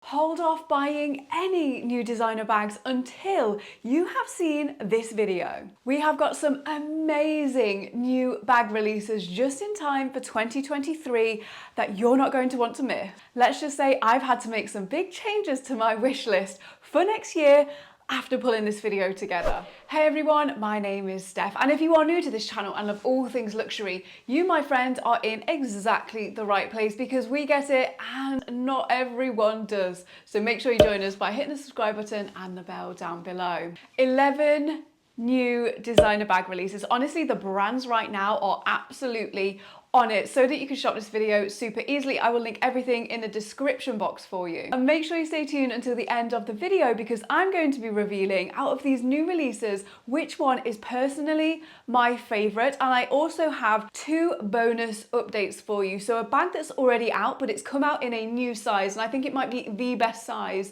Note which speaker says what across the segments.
Speaker 1: hold off buying any new designer bags until you have seen this video. We have got some amazing new bag releases just in time for 2023 that you're not going to want to miss. Let's just say I've had to make some big changes to my wish list for next year after pulling this video together. Hey everyone, my name is Steph, and if you are new to this channel and love all things luxury, you, my friend, are in exactly the right place because we get it and not everyone does. So make sure you join us by hitting the subscribe button and the bell down below. 11 new designer bag releases. Honestly, the brands right now are absolutely on it so that you can shop this video super easily. I will link everything in the description box for you. And make sure you stay tuned until the end of the video because I'm going to be revealing out of these new releases which one is personally my favorite. And I also have 2 bonus updates for you. So a bag that's already out, but it's come out in a new size, and I think it might be the best size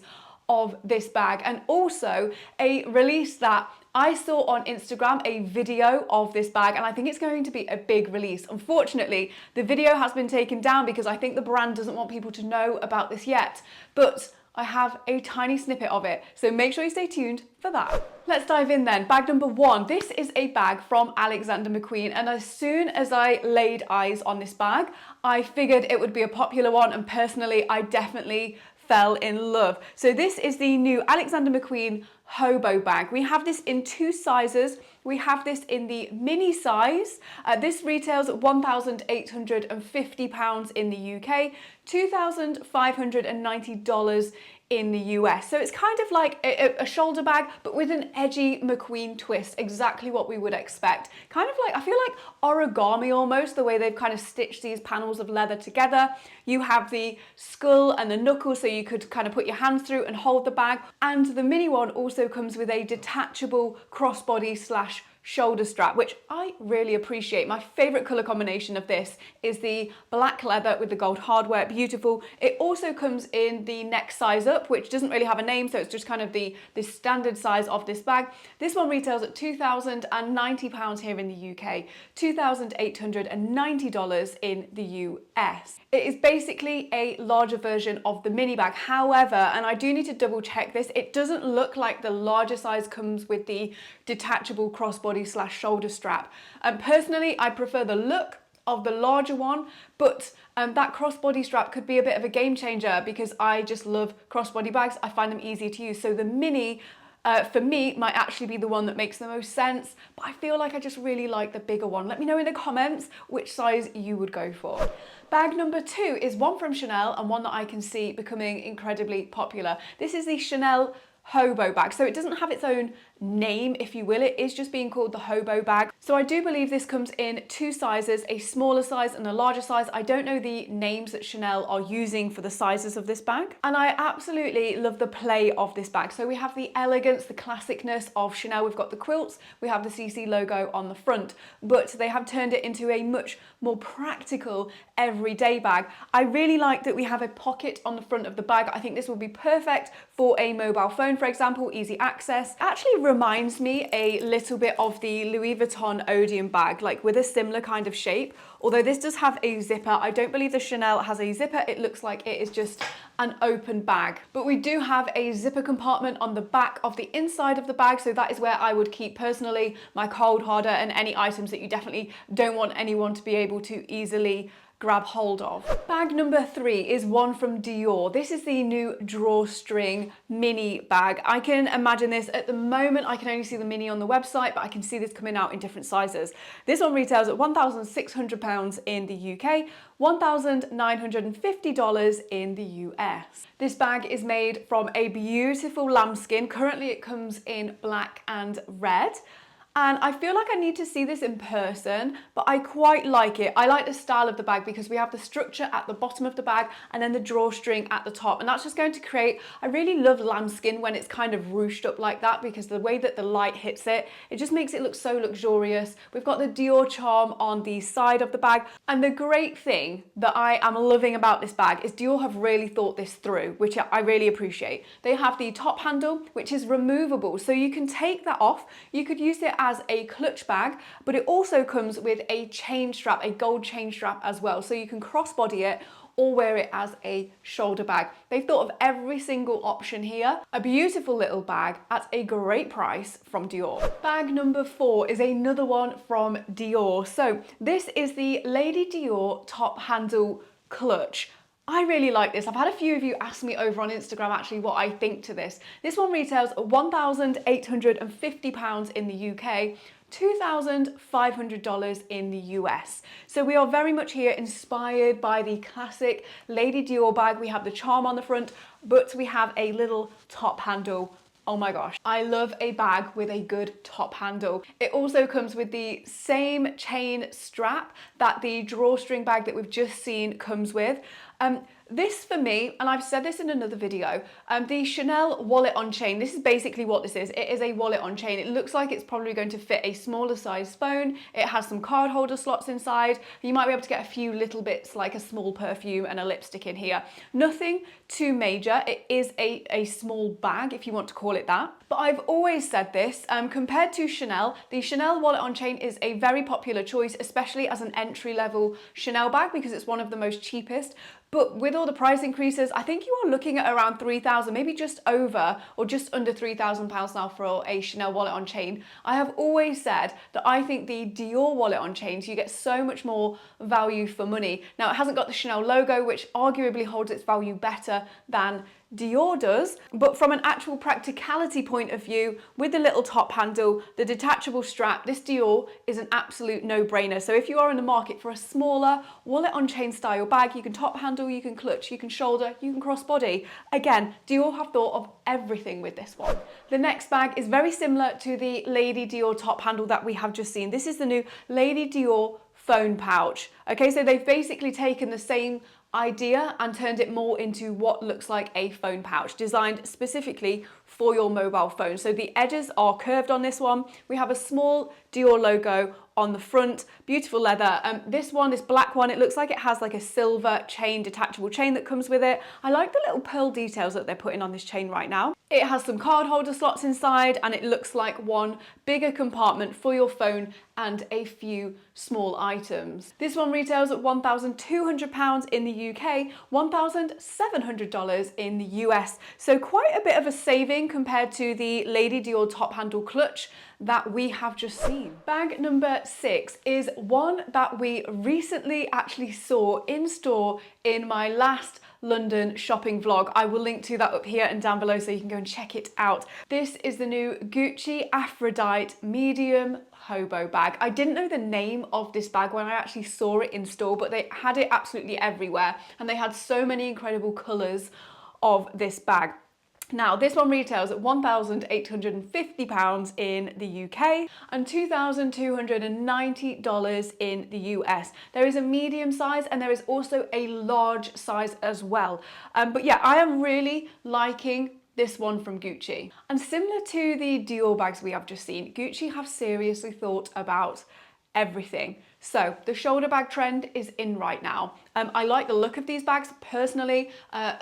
Speaker 1: of this bag, and also a release that I saw on Instagram, a video of this bag, and I think it's going to be a big release. Unfortunately, the video has been taken down because I think the brand doesn't want people to know about this yet, but I have a tiny snippet of it, so make sure you stay tuned for that. Let's dive in then. Bag number 1. This is a bag from Alexander McQueen, and as soon as I laid eyes on this bag, I figured it would be a popular one, and personally, I definitely fell in love. So this is the new Alexander McQueen Hobo bag. We have this in 2 sizes. We have this in the mini size. This retails at £1,850 in the UK, $2,590 in the US. So it's kind of like a shoulder bag, but with an edgy McQueen twist, exactly what we would expect. Kind of like, I feel like origami almost, the way they've kind of stitched these panels of leather together. You have the skull and the knuckles, so you could kind of put your hands through and hold the bag. And the mini one also comes with a detachable crossbody / shoulder strap, which I really appreciate. My favorite color combination of this is the black leather with the gold hardware. Beautiful. It also comes in the next size up, which doesn't really have a name, so it's just kind of the standard size of this bag. This one retails at £2,090 here in the UK, $2,890 in the US. It is basically a larger version of the mini bag. However, and I do need to double check this, it doesn't look like the larger size comes with the detachable crossbody / shoulder strap. Personally, I prefer the look of the larger one, but that crossbody strap could be a bit of a game changer because I just love crossbody bags. I find them easy to use. So the mini, for me, might actually be the one that makes the most sense, but I feel like I just really like the bigger one. Let me know in the comments which size you would go for. Bag number 2 is one from Chanel and one that I can see becoming incredibly popular. This is the Chanel Hobo bag. So it doesn't have its own name, if you will. It is just being called the Hobo bag. So I do believe this comes in 2 sizes, a smaller size and a larger size. I don't know the names that Chanel are using for the sizes of this bag. And I absolutely love the play of this bag. So we have the elegance, the classicness of Chanel. We've got the quilts, we have the CC logo on the front, but they have turned it into a much more practical everyday bag. I really like that we have a pocket on the front of the bag. I think this will be perfect for a mobile phone, for example, easy access. Actually reminds me a little bit of the Louis Vuitton Odeon bag, like with a similar kind of shape. Although this does have a zipper, I don't believe the Chanel has a zipper. It looks like it is just an open bag. But we do have a zipper compartment on the back of the inside of the bag, so that is where I would keep personally my cold harder and any items that you definitely don't want anyone to be able to easily grab hold of. Bag number 3 is one from Dior. This is the new Drawstring mini bag. I can imagine this at the moment. I can only see the mini on the website, but I can see this coming out in different sizes. This one retails at £1,600 in the UK, $1,950 in the US. This bag is made from a beautiful lambskin. Currently it comes in black and red. And I feel like I need to see this in person, but I quite like it. I like the style of the bag because we have the structure at the bottom of the bag and then the drawstring at the top. And that's just going to create, I really love lambskin when it's kind of ruched up like that because the way that the light hits it, it just makes it look so luxurious. We've got the Dior charm on the side of the bag. And the great thing that I am loving about this bag is Dior have really thought this through, which I really appreciate. They have the top handle, which is removable. So you can take that off. You could use it as a clutch bag, but it also comes with a chain strap, a gold chain strap as well. So you can crossbody it or wear it as a shoulder bag. They've thought of every single option here. A beautiful little bag at a great price from Dior. Bag number 4 is another one from Dior. So this is the Lady Dior top handle clutch. I really like this. I've had a few of you ask me over on Instagram actually what I think to this. This one retails at £1,850 in the UK, $2,500 in the US. So we are very much here inspired by the classic Lady Dior bag. We have the charm on the front, but we have a little top handle. Oh my gosh, I love a bag with a good top handle. It also comes with the same chain strap that the drawstring bag that we've just seen comes with. This for me, and I've said this in another video, the Chanel wallet on chain, this is basically what this is. It is a wallet on chain. It looks like it's probably going to fit a smaller size phone. It has some card holder slots inside. You might be able to get a few little bits like a small perfume and a lipstick in here. Nothing too major. It is a small bag, if you want to call it that. But I've always said this, compared to Chanel, the Chanel wallet on chain is a very popular choice, especially as an entry-level Chanel bag because it's one of the most cheapest. But with all the price increases, I think you are looking at around 3,000, maybe just over or just under £3,000 now for a Chanel wallet on chain. I have always said that I think the Dior wallet on chain, so you get so much more value for money. Now, it hasn't got the Chanel logo, which arguably holds its value better than Dior does, but from an actual practicality point of view, with the little top handle, the detachable strap, this Dior is an absolute no-brainer. So if you are in the market for a smaller wallet on chain style bag, you can top handle, you can clutch, you can shoulder, you can crossbody. Again, Dior have thought of everything with this one. The next bag is very similar to the Lady Dior top handle that we have just seen. This is the new Lady Dior phone pouch. Okay, so they've basically taken the same idea and turned it more into what looks like a phone pouch designed specifically for your mobile phone. So the edges are curved on this one. We have a small Dior logo on the front, beautiful leather. This black one, it looks like it has like a silver chain, detachable chain that comes with it. I like the little pearl details that they're putting on this chain right now. It has some card holder slots inside and it looks like one bigger compartment for your phone and a few small items. This one retails at £1,200 in the UK, $1,700 in the US. So quite a bit of a saving compared to the Lady Dior top handle clutch that we have just seen. Bag number 6 is one that we recently actually saw in store in my last London shopping vlog. I will link to that up here and down below so you can go and check it out. This is the new Gucci Aphrodite medium Hobo bag. I didn't know the name of this bag when I actually saw it in store, but they had it absolutely everywhere and they had so many incredible colours of this bag. Now, this one retails at £1,850 in the UK and $2,290 in the US. There is a medium size and there is also a large size as well. But yeah, I am really liking this one from Gucci. And similar to the Dior bags we have just seen, Gucci have seriously thought about everything. So the shoulder bag trend is in right now. I like the look of these bags personally,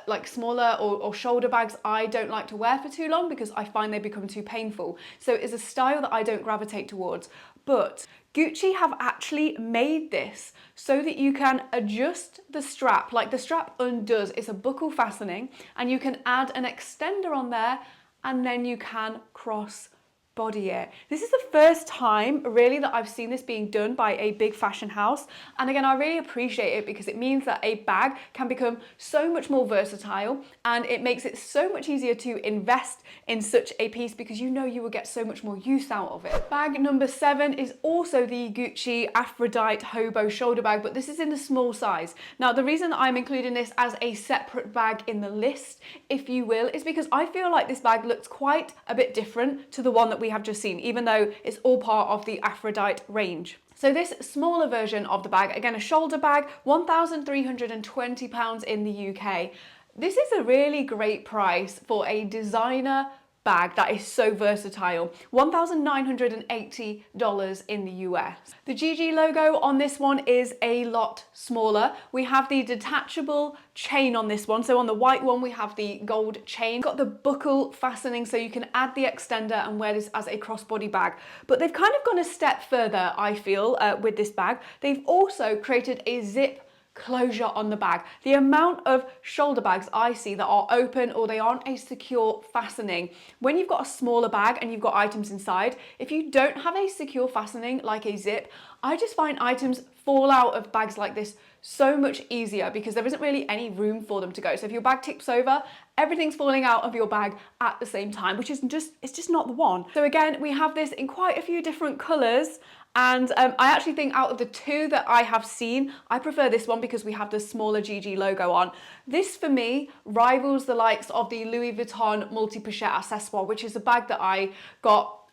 Speaker 1: like smaller or shoulder bags I don't like to wear for too long because I find they become too painful. So it's a style that I don't gravitate towards. But Gucci have actually made this so that you can adjust the strap, like the strap undoes, it's a buckle fastening, and you can add an extender on there and then you can cross body it. This is the first time really that I've seen this being done by a big fashion house, and again I really appreciate it because it means that a bag can become so much more versatile and it makes it so much easier to invest in such a piece because you know you will get so much more use out of it. Bag number 7 is also the Gucci Aphrodite Hobo shoulder bag, but this is in the small size. Now the reason that I'm including this as a separate bag in the list, if you will, is because I feel like this bag looks quite a bit different to the one that we have just seen, even though it's all part of the Aphrodite range. So this smaller version of the bag, again a shoulder bag, £1,320 in the UK. This is a really great price for a designer bag that is so versatile. $1,980 in the US. The GG logo on this one is a lot smaller. We have the detachable chain on this one. So on the white one, we have the gold chain. Got the buckle fastening so you can add the extender and wear this as a crossbody bag. But they've kind of gone a step further, I feel, with this bag. They've also created a zip closure on the bag. The amount of shoulder bags I see that are open or they aren't a secure fastening. When you've got a smaller bag and you've got items inside, if you don't have a secure fastening like a zip, I just find items fall out of bags like this so much easier because there isn't really any room for them to go. So if your bag tips over, everything's falling out of your bag at the same time, which is it's just not the one. So again, we have this in quite a few different colors. And I actually think out of the two that I have seen, I prefer this one because we have the smaller GG logo on. This for me rivals the likes of the Louis Vuitton multi-pochette accessoire, which is a bag that I got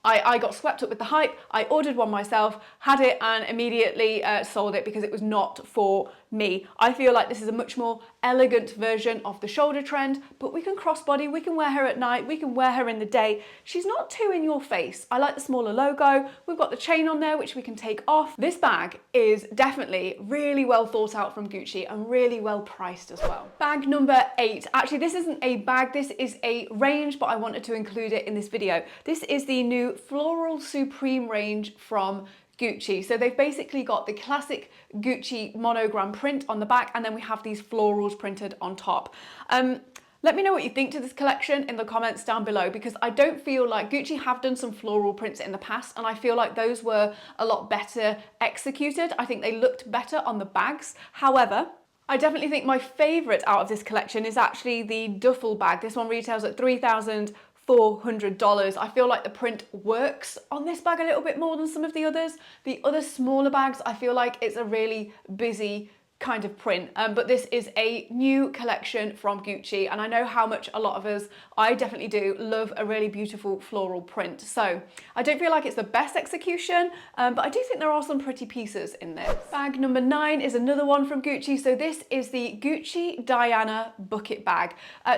Speaker 1: swept up with the hype. I ordered one myself, had it, and immediately sold it because it was not for me. I feel like this is a much more elegant version of the shoulder trend, but we can crossbody, we can wear her at night, we can wear her in the day. She's not too in your face. I like the smaller logo. We've got the chain on there, which we can take off. This bag is definitely really well thought out from Gucci and really well priced as well. Bag number 8. Actually, this isn't a bag, this is a range, but I wanted to include it in this video. This is the new Floral Supreme range from Gucci. So they've basically got the classic Gucci monogram print on the back, and then we have these florals printed on top. Let me know what you think to this collection in the comments down below, because I don't feel like Gucci have done some floral prints in the past, and I feel like those were a lot better executed. I think they looked better on the bags. However, I definitely think my favorite out of this collection is actually the duffel bag. This one retails at $3,400. I feel like the print works on this bag a little bit more than some of the others. The other smaller bags, I feel like it's a really busy kind of print, but this is a new collection from Gucci, and I know how much a lot of us, I definitely do, love a really beautiful floral print. So I don't feel like it's the best execution, but I do think there are some pretty pieces in this. Bag number 9 is another one from Gucci. So this is the Gucci Diana bucket bag.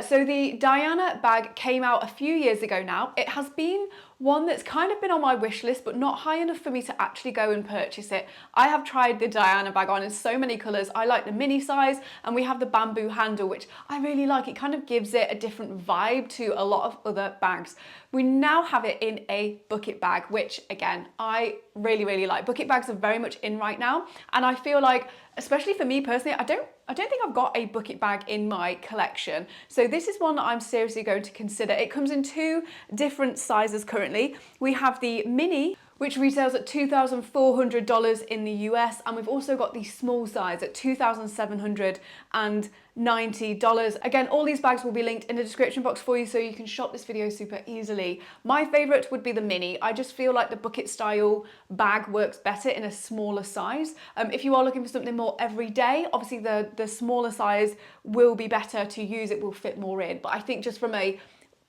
Speaker 1: So the Diana bag came out a few years ago now. It has been one that's kind of been on my wish list, but not high enough for me to actually go and purchase it. I have tried the Diana bag on in so many colors. I like the mini size, and we have the bamboo handle, which I really like. It kind of gives it a different vibe to a lot of other bags. We now have it in a bucket bag, which again, I really, really like. Bucket bags are very much in right now, and I feel like, especially for me personally, I don't think I've got a bucket bag in my collection. So this is one that I'm seriously going to consider. It comes in 2 different sizes currently. We have the mini, which retails at $2,400 in the US, and we've also got the small size at $2,790. Again, all these bags will be linked in the description box for you, so you can shop this video super easily. My favorite would be the mini. I just feel like the bucket style bag works better in a smaller size. If you are looking for something more everyday, obviously the smaller size will be better to use. It will fit more in, but I think just from a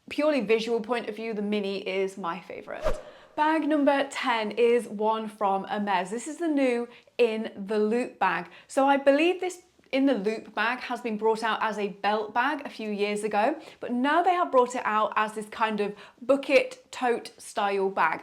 Speaker 1: purely visual point of view, the mini is my favorite. Bag number 10 is one from Hermes. This is the new In The Loop bag. So I believe this In The Loop bag has been brought out as a belt bag a few years ago, but now they have brought it out as this kind of bucket tote style bag.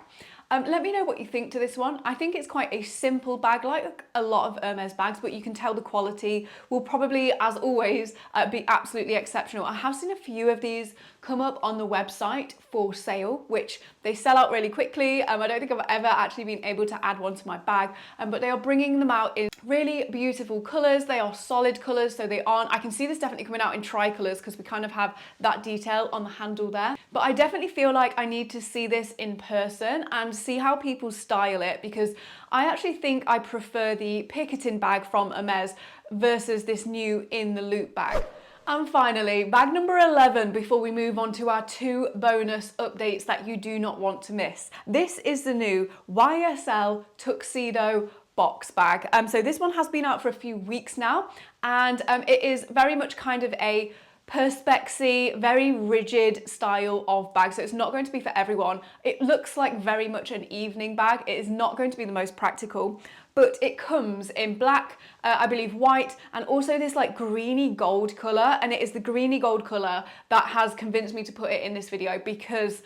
Speaker 1: Let me know what you think to this one. I think it's quite a simple bag, like a lot of Hermes bags, but you can tell the quality will probably, as always, be absolutely exceptional. I have seen a few of these come up on the website for sale, which they sell out really quickly. I don't think I've ever actually been able to add one to my bag, but they are bringing them out in really beautiful colors. They are solid colors, so they aren't, I can see this definitely coming out in tri-colors because we kind of have that detail on the handle there. But I definitely feel like I need to see this in person and see how people style it, because I actually think I prefer the picketing bag from Hermes versus this new In The Loop bag. And finally, bag number 11, before we move on to our 2 bonus updates that you do not want to miss. This is the new YSL Tuxedo box bag. So this one has been out for a few weeks now, and it is very much kind of a Perspex-y, very rigid style of bag, so it's not going to be for everyone. It looks like very much an evening bag. It is not going to be the most practical, but it comes in black, I believe white, and also this like greeny gold colour, and it is the greeny gold colour that has convinced me to put it in this video, because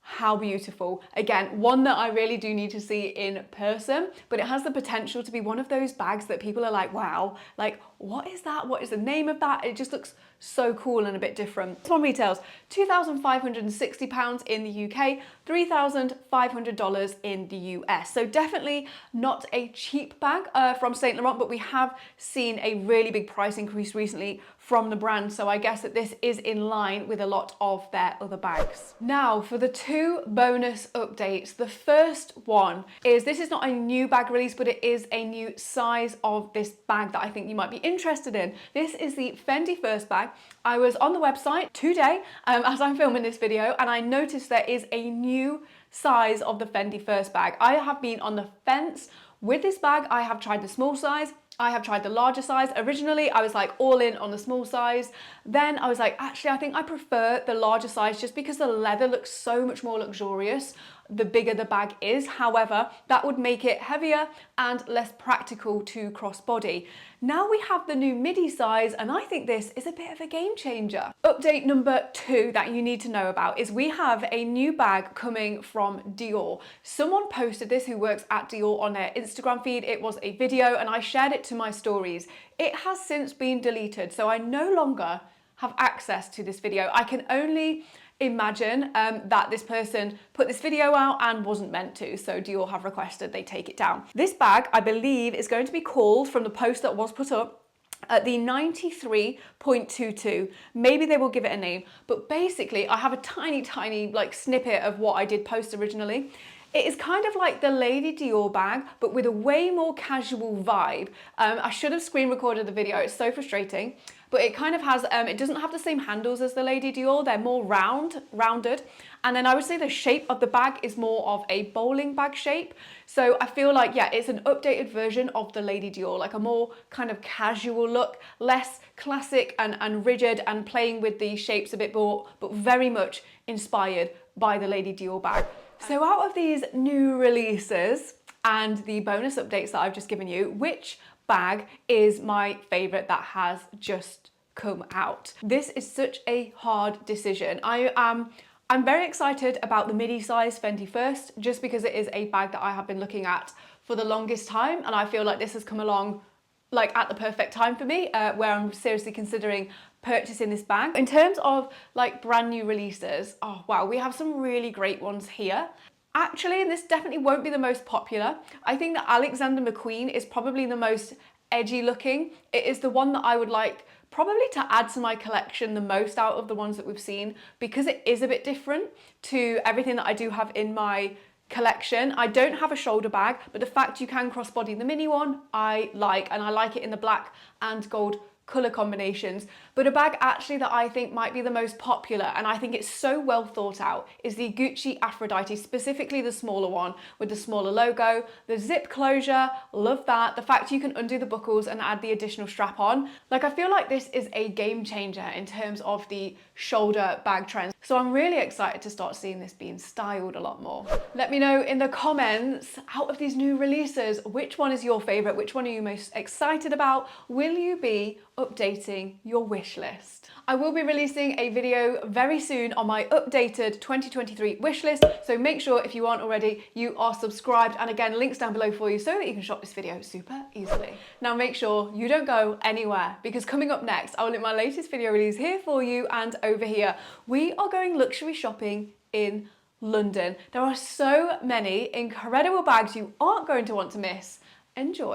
Speaker 1: how beautiful. Again, one that I really do need to see in person, but it has the potential to be one of those bags that people are like, wow, like what is that? What is the name of that? It just looks so cool and a bit different. This one retails £2,560 in the UK, $3,500 in the US. So definitely not a cheap bag from Saint Laurent, but we have seen a really big price increase recently from the brand. So I guess that this is in line with a lot of their other bags. Now for the two bonus updates. The first one is, this is not a new bag release, but it is a new size of this bag that I think you might be interested in. This is the Fendi First bag. I was on the website today as I'm filming this video, and I noticed there is a new size of the Fendi First bag. I have been on the fence with this bag. I have tried the small size, I have tried the larger size. Originally, I was like all in on the small size. Then I was like, actually, I think I prefer the larger size just because the leather looks so much more luxurious the bigger the bag is. However, that would make it heavier and less practical to crossbody. Now we have the new midi size, and I think this is a bit of a game changer. Update number 2 that you need to know about is we have a new bag coming from Dior. Someone posted this who works at Dior on their Instagram feed. It was a video and I shared it to my stories. It has since been deleted, so I no longer have access to this video. I can only imagine that this person put this video out and wasn't meant to, so Dior have requested they take it down. This bag, I believe, is going to be called, from the post that was put up, the 93.22. Maybe they will give it a name, but basically I have a tiny like snippet of what I did post originally. It is kind of like the Lady Dior bag, but with a way more casual vibe. I should have screen recorded the video, it's so frustrating. But it kind of has, it doesn't have the same handles as the Lady Dior, they're more rounded. And then I would say the shape of the bag is more of a bowling bag shape. So I feel like, yeah, it's an updated version of the Lady Dior, like a more kind of casual look, less classic and rigid, and playing with the shapes a bit more, but very much inspired by the Lady Dior bag. So out of these new releases and the bonus updates that I've just given you, which bag is my favorite that has just come out? This is such a hard decision. I'm very excited about the midi size Fendi First, just because it is a bag that I have been looking at for the longest time, and I feel like this has come along like at the perfect time for me, where I'm seriously considering purchasing this bag. In terms of like brand new releases, oh wow, we have some really great ones here. Actually, and this definitely won't be the most popular, I think that Alexander McQueen is probably the most edgy looking. It is the one that I would like probably to add to my collection the most out of the ones that we've seen, because it is a bit different to everything that I do have in my collection. I don't have a shoulder bag, but the fact you can crossbody the mini one, I like, and I like it in the black and gold colour combinations. But a bag actually that I think might be the most popular, and I think it's so well thought out, is the Gucci Aphrodite, specifically the smaller one with the smaller logo, the zip closure, love that. The fact you can undo the buckles and add the additional strap on. Like, I feel like this is a game changer in terms of the shoulder bag trend. So I'm really excited to start seeing this being styled a lot more. Let me know in the comments, out of these new releases, which one is your favorite? Which one are you most excited about? Will you be updating your wish list? I will be releasing a video very soon on my updated 2023 wish list, so make sure if you aren't already, you are subscribed, and again, links down below for you so that you can shop this video super easily. Now make sure you don't go anywhere, because coming up next, I will link my latest video release here for you and over here. We are going luxury shopping in London. There are so many incredible bags you aren't going to want to miss. Enjoy.